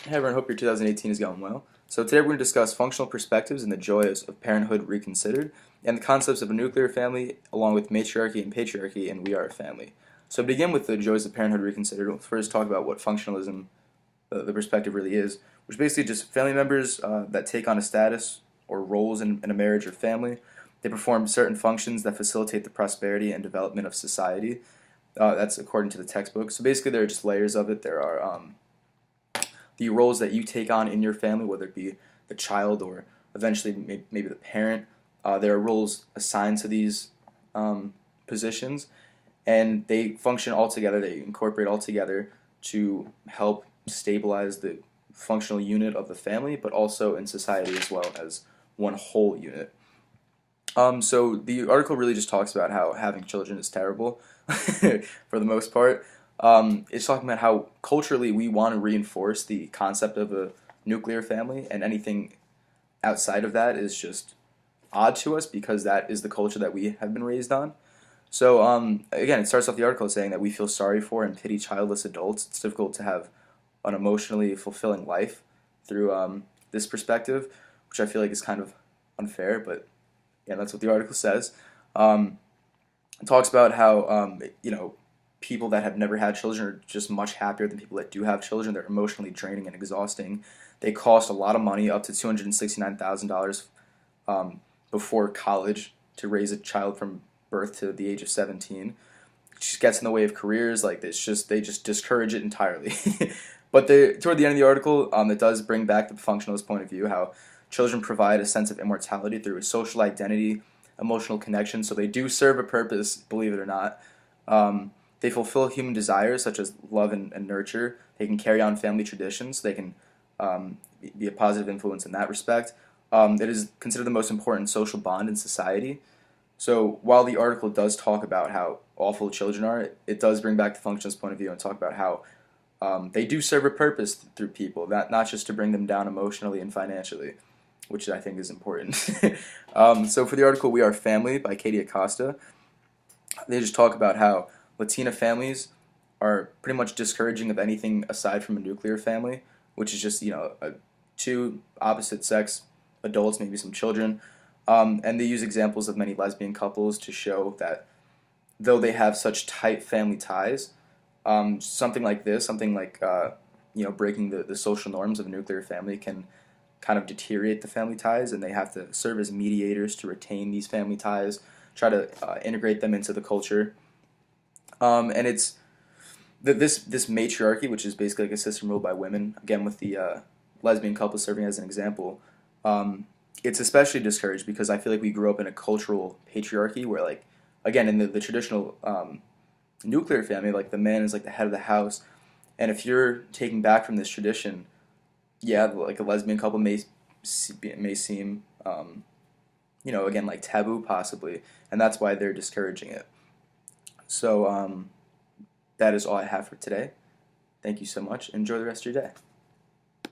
Hey everyone, hope your 2018 is going well. So today we're going to discuss functional perspectives and the joys of Parenthood Reconsidered, and the concepts of a nuclear family, along with matriarchy and patriarchy, and We Are a Family. So to begin with the joys of Parenthood Reconsidered, we'll first talk about what functionalism, the perspective really is, which is basically just family members that take on a status or roles in a marriage or family. They perform certain functions that facilitate the prosperity and development of society. That's according to the textbook. So basically there are just layers of it. There are the roles that you take on in your family, whether it be the child or eventually maybe the parent. There are roles assigned to these positions, and they function all together. They incorporate all together to help stabilize the functional unit of the family, but also in society as well as one whole unit. So the article really just talks about how having children is terrible for the most part. It's talking about how culturally we want to reinforce the concept of a nuclear family, and anything outside of that is just odd to us because that is the culture that we have been raised on. So again, it starts off the article saying that we feel sorry for and pity childless adults. It's difficult to have an emotionally fulfilling life through this perspective, which I feel like is kind of unfair, but yeah, that's what the article says. Um, it talks about how people that have never had children are just much happier than people that do have children. They're emotionally draining and exhausting. They cost a lot of money, up to $269,000 before college, to raise a child from birth to the age of 17. It just gets in the way of careers. Like it's just they just discourage it entirely. But toward the end of the article, it does bring back the functionalist point of view, how children provide a sense of immortality through a social identity, emotional connection. So they do serve a purpose, believe it or not. They fulfill human desires such as love and nurture. They can carry on family traditions. They can be a positive influence in that respect. It is considered the most important social bond in society. So while the article does talk about how awful children are, it does bring back the functionalist point of view and talk about how they do serve a purpose through people, not just to bring them down emotionally and financially, which I think is important. So for the article We Are Family by Katie Acosta, they just talk about how Latina families are pretty much discouraging of anything aside from a nuclear family, which is just two opposite sex adults, maybe some children, and they use examples of many lesbian couples to show that though they have such tight family ties, something like this, something like breaking the social norms of a nuclear family can kind of deteriorate the family ties, and they have to serve as mediators to retain these family ties, try to integrate them into the culture. And it's this matriarchy, which is basically like a system ruled by women, again with the lesbian couple serving as an example. It's especially discouraged because I feel like we grew up in a cultural patriarchy where, like, again, in the traditional nuclear family, like the man is like the head of the house, and if you're taking back from this tradition, yeah, like a lesbian couple may seem again like taboo possibly, and that's why they're discouraging it. So that is all I have for today. Thank you so much. Enjoy the rest of your day.